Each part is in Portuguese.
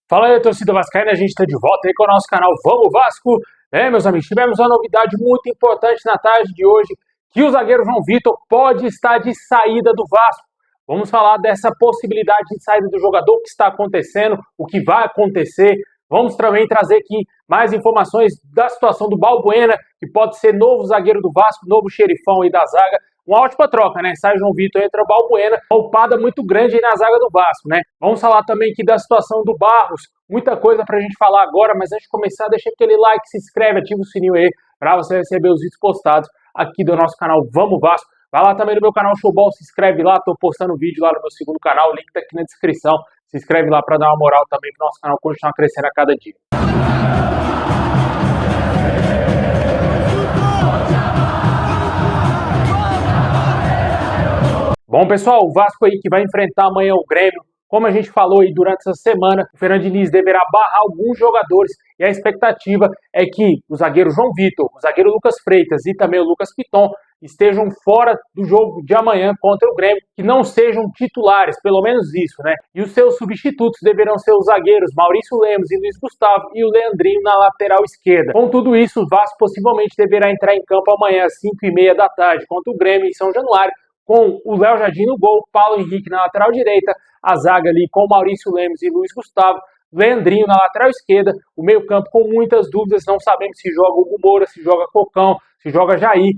Fala aí, torcida vascaína, a gente está de volta aí com o nosso canal Vamos Vasco. Meus amigos, tivemos uma novidade muito importante na tarde de hoje, que o zagueiro João Vitor pode estar de saída do Vasco. Vamos falar dessa possibilidade de saída do jogador, o que está acontecendo, o que vai acontecer. Vamos também trazer aqui mais informações da situação do Balbuena, que pode ser novo zagueiro do Vasco, novo xerifão aí da zaga. Uma ótima troca, né? Sai o João Vitor, entra o Balbuena, poupada muito grande aí na zaga do Vasco, né? Vamos falar também aqui da situação do Barros, muita coisa pra gente falar agora, mas antes de começar, deixa aquele like, se inscreve, ativa o sininho aí pra você receber os vídeos postados aqui do nosso canal Vamos Vasco. Vai lá também no meu canal Showball, se inscreve lá, tô postando vídeo lá no meu segundo canal, o link tá aqui na descrição. Se inscreve lá pra dar uma moral também pro nosso canal continuar crescendo a cada dia. Bom, pessoal, o Vasco aí que vai enfrentar amanhã o Grêmio. Como a gente falou aí durante essa semana, o Fernando Diniz deverá barrar alguns jogadores e a expectativa é que o zagueiro João Vitor, o zagueiro Lucas Freitas e também o Lucas Piton estejam fora do jogo de amanhã contra o Grêmio, que não sejam titulares, pelo menos isso, né? E os seus substitutos deverão ser os zagueiros Maurício Lemos e Luiz Gustavo e o Leandrinho na lateral esquerda. Com tudo isso, o Vasco possivelmente deverá entrar em campo amanhã às 5h30 da tarde contra o Grêmio em São Januário, com o Léo Jardim no gol, Paulo Henrique na lateral direita, a zaga ali com Maurício Lemos e Luiz Gustavo, Leandrinho na lateral esquerda, o meio-campo com muitas dúvidas, não sabemos se joga Hugo Moura, se joga Cocão, se joga Jair.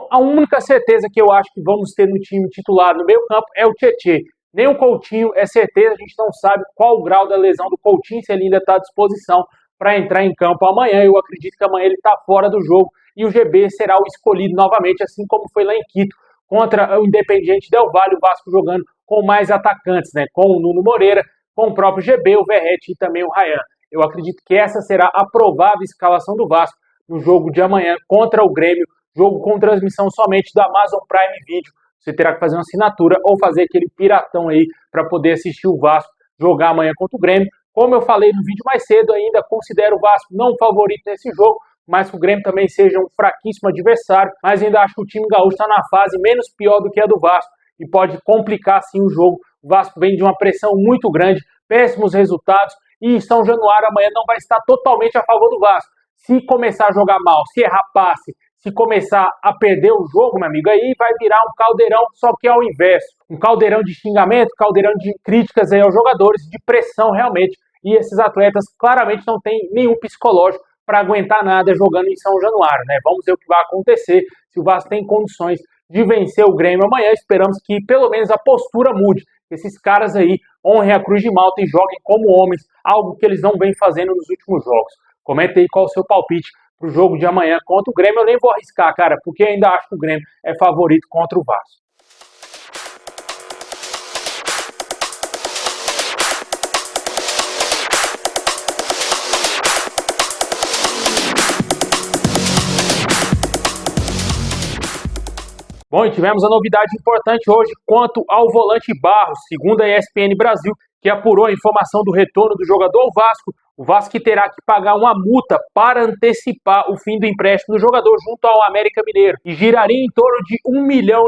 A única certeza que eu acho que vamos ter no time titular no meio-campo é o Tietê. Nem o Coutinho é certeza, a gente não sabe qual o grau da lesão do Coutinho, se ele ainda está à disposição para entrar em campo amanhã. Eu acredito que amanhã ele está fora do jogo e o GB será o escolhido novamente, assim como foi lá em Quito, contra o Independiente Del Valle, o Vasco jogando com mais atacantes, né? Com o Nuno Moreira, com o próprio GB, o Verratti e também o Ryan. Eu acredito que essa será a provável escalação do Vasco no jogo de amanhã contra o Grêmio, jogo com transmissão somente da Amazon Prime Video. Você terá que fazer uma assinatura ou fazer aquele piratão aí para poder assistir o Vasco jogar amanhã contra o Grêmio. Como eu falei no vídeo mais cedo, ainda considero o Vasco não favorito nesse jogo, mas que o Grêmio também seja um fraquíssimo adversário, mas ainda acho que o time gaúcho está na fase menos pior do que a do Vasco e pode complicar sim o jogo. O Vasco vem de uma pressão muito grande, péssimos resultados e São Januário amanhã não vai estar totalmente a favor do Vasco. Se começar a jogar mal, se errar passe, se começar a perder o jogo, meu amigo, aí vai virar um caldeirão, só que ao inverso. Um caldeirão de xingamento, caldeirão de críticas aí aos jogadores, de pressão realmente. E esses atletas claramente não têm nenhum psicológico para aguentar nada jogando em São Januário, né? Vamos ver o que vai acontecer, se o Vasco tem condições de vencer o Grêmio amanhã. Esperamos que pelo menos a postura mude, que esses caras aí honrem a Cruz de Malta e joguem como homens, algo que eles não vêm fazendo nos últimos jogos. Comenta aí qual o seu palpite para o jogo de amanhã contra o Grêmio. Eu nem vou arriscar, cara, porque ainda acho que o Grêmio é favorito contra o Vasco. Bom, e tivemos a novidade importante hoje quanto ao volante Barros, segundo a ESPN Brasil, que apurou a informação do retorno do jogador ao Vasco. O Vasco terá que pagar uma multa para antecipar o fim do empréstimo do jogador junto ao América Mineiro e giraria em torno de R$1 milhão.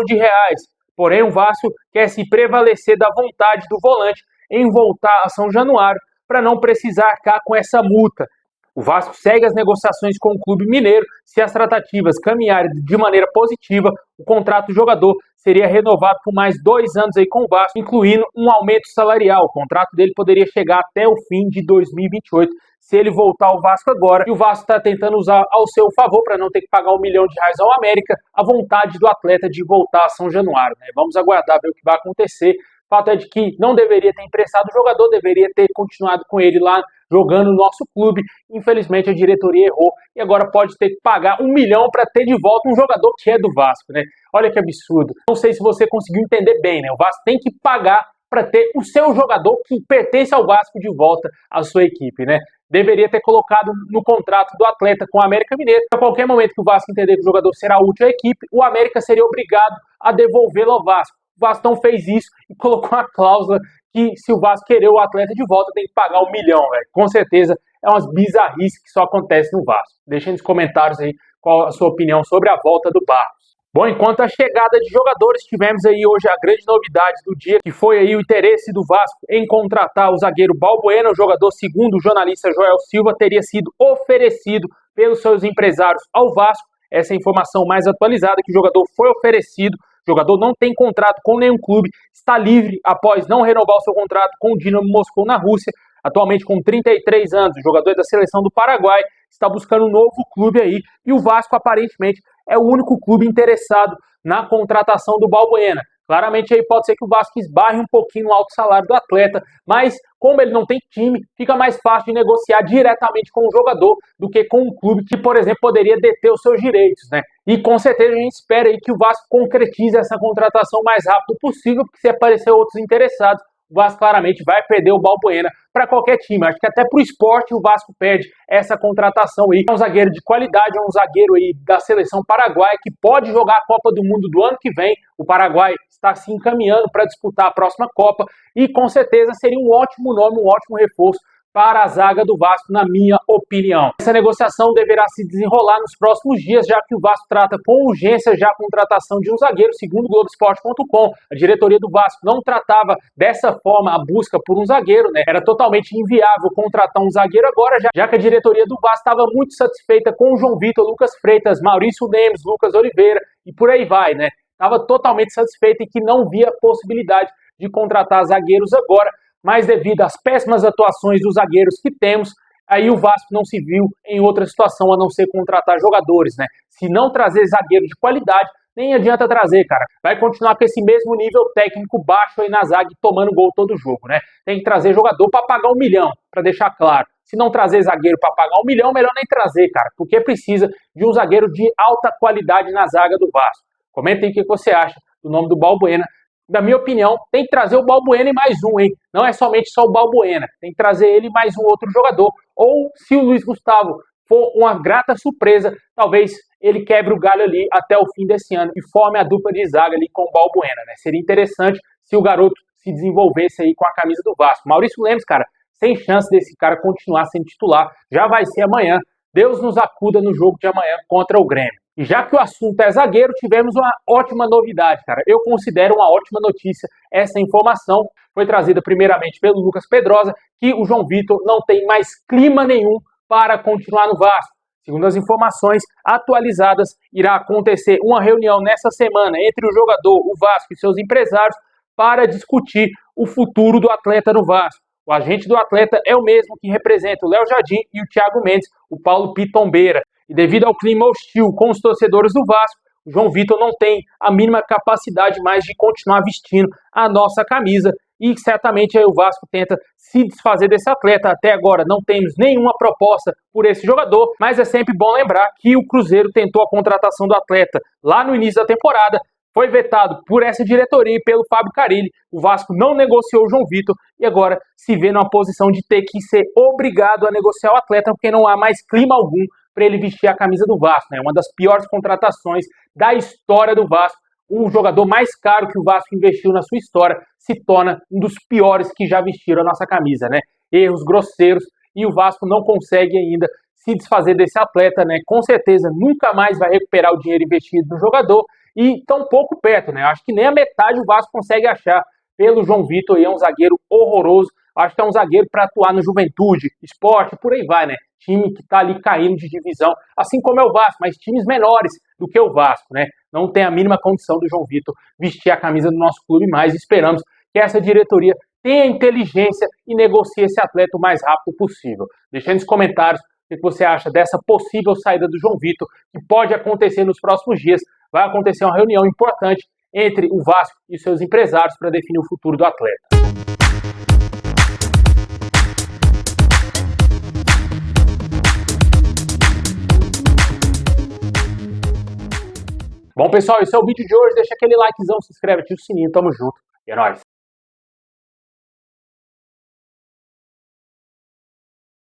Porém, o Vasco quer se prevalecer da vontade do volante em voltar a São Januário para não precisar arcar com essa multa. O Vasco segue as negociações com o clube mineiro. Se as tratativas caminharem de maneira positiva, o contrato do jogador seria renovado por mais 2 anos aí com o Vasco, incluindo um aumento salarial. O contrato dele poderia chegar até o fim de 2028, se ele voltar ao Vasco agora. E o Vasco está tentando usar ao seu favor, para não ter que pagar R$1 milhão ao América, a vontade do atleta de voltar a São Januário, né? Vamos aguardar ver o que vai acontecer. O fato é de que não deveria ter emprestado o jogador, deveria ter continuado com ele lá jogando no nosso clube. Infelizmente a diretoria errou e agora pode ter que pagar R$1 milhão para ter de volta um jogador que é do Vasco, né? Olha que absurdo. Não sei se você conseguiu entender bem, né? O Vasco tem que pagar para ter o seu jogador que pertence ao Vasco de volta à sua equipe, né? Deveria ter colocado no contrato do atleta com o América Mineiro. A qualquer momento que o Vasco entender que o jogador será útil à equipe, o América seria obrigado a devolvê-lo ao Vasco. O Vasco não fez isso e colocou uma cláusula que se o Vasco querer o atleta de volta tem que pagar R$1 milhão, velho. Com certeza é umas bizarrices que só acontece no Vasco. Deixa nos comentários aí qual a sua opinião sobre a volta do Barros. Bom, enquanto a chegada de jogadores, tivemos aí hoje a grande novidade do dia, que foi aí o interesse do Vasco em contratar o zagueiro Balbuena. O jogador, segundo o jornalista Joel Silva, teria sido oferecido pelos seus empresários ao Vasco. Essa é a informação mais atualizada, que o jogador foi oferecido. O jogador não tem contrato com nenhum clube, está livre após não renovar o seu contrato com o Dinamo Moscou na Rússia. Atualmente com 33 anos, o jogador é da seleção do Paraguai, está buscando um novo clube aí, e o Vasco aparentemente é o único clube interessado na contratação do Balbuena. Claramente aí pode ser que o Vasco esbarre um pouquinho no alto salário do atleta, mas como ele não tem time, fica mais fácil de negociar diretamente com o jogador do que com um clube que, por exemplo, poderia deter os seus direitos, né? E com certeza a gente espera aí que o Vasco concretize essa contratação o mais rápido possível, porque se aparecer outros interessados, o Vasco claramente vai perder o Balbuena para qualquer time. Acho que até para o esporte o Vasco perde essa contratação aí. É um zagueiro de qualidade, é um zagueiro aí da seleção paraguaia que pode jogar a Copa do Mundo do ano que vem. O Paraguai está se encaminhando para disputar a próxima Copa e com certeza seria um ótimo nome, um ótimo reforço para a zaga do Vasco, na minha opinião. Essa negociação deverá se desenrolar nos próximos dias, já que o Vasco trata com urgência já a contratação de um zagueiro, segundo o Globoesporte.com. A diretoria do Vasco não tratava dessa forma a busca por um zagueiro, né? Era totalmente inviável contratar um zagueiro agora, já que a diretoria do Vasco estava muito satisfeita com o João Vitor, Lucas Freitas, Maurício Nemes, Lucas Oliveira e por aí vai, né? Estava totalmente satisfeita e que não via possibilidade de contratar zagueiros agora, mas devido às péssimas atuações dos zagueiros que temos, aí o Vasco não se viu em outra situação a não ser contratar jogadores, né? Se não trazer zagueiro de qualidade, nem adianta trazer, cara. Vai continuar com esse mesmo nível técnico baixo aí na zaga, tomando gol todo jogo, né? Tem que trazer jogador para pagar 1 milhão, para deixar claro. Se não trazer zagueiro para pagar 1 milhão, melhor nem trazer, cara, porque precisa de um zagueiro de alta qualidade na zaga do Vasco. Comentem o que você acha do nome do Balbuena. Na minha opinião, tem que trazer o Balbuena e mais um, hein? Não é somente só o Balbuena, tem que trazer ele e mais um outro jogador. Ou, se o Luiz Gustavo for uma grata surpresa, talvez ele quebre o galho ali até o fim desse ano e forme a dupla de zaga ali com o Balbuena, né? Seria interessante se o garoto se desenvolvesse aí com a camisa do Vasco. Maurício Lemes, cara, sem chance desse cara continuar sendo titular, já vai ser amanhã. Deus nos acuda no jogo de amanhã contra o Grêmio. E já que o assunto é zagueiro, tivemos uma ótima novidade, cara. Eu considero uma ótima notícia essa informação. Foi trazida primeiramente pelo Lucas Pedrosa, que o João Vitor não tem mais clima nenhum para continuar no Vasco. Segundo as informações atualizadas, irá acontecer uma reunião nessa semana entre o jogador, o Vasco e seus empresários para discutir o futuro do atleta no Vasco. O agente do atleta é o mesmo que representa o Léo Jardim e o Thiago Mendes, o Paulo Pitombeira. E devido ao clima hostil com os torcedores do Vasco, o João Vitor não tem a mínima capacidade mais de continuar vestindo a nossa camisa. E certamente aí o Vasco tenta se desfazer desse atleta. Até agora não temos nenhuma proposta por esse jogador, mas é sempre bom lembrar que o Cruzeiro tentou a contratação do atleta lá no início da temporada, foi vetado por essa diretoria e pelo Fábio Carille. O Vasco não negociou o João Vitor e agora se vê numa posição de ter que ser obrigado a negociar o atleta, porque não há mais clima algum para ele vestir a camisa do Vasco, né? Uma das piores contratações da história do Vasco. O jogador mais caro que o Vasco investiu na sua história se torna um dos piores que já vestiram a nossa camisa, né? Erros grosseiros e o Vasco não consegue ainda se desfazer desse atleta, né? Com certeza nunca mais vai recuperar o dinheiro investido no jogador e tão pouco perto, né? Acho que nem a metade o Vasco consegue achar pelo João Vitor, e é um zagueiro horroroso. Acho que é um zagueiro para atuar no Juventude, Esporte, por aí vai, né? Time que está ali caindo de divisão, assim como é o Vasco, mas times menores do que o Vasco, né? Não tem a mínima condição do João Vitor vestir a camisa do nosso clube mais. Esperamos que essa diretoria tenha inteligência e negocie esse atleta o mais rápido possível. Deixa aí nos comentários o que você acha dessa possível saída do João Vitor, que pode acontecer nos próximos dias. Vai acontecer uma reunião importante entre o Vasco e seus empresários para definir o futuro do atleta. Bom, pessoal, esse é o vídeo de hoje. Deixa aquele likezão, se inscreve, ativa o sininho, tamo junto. E é nóis.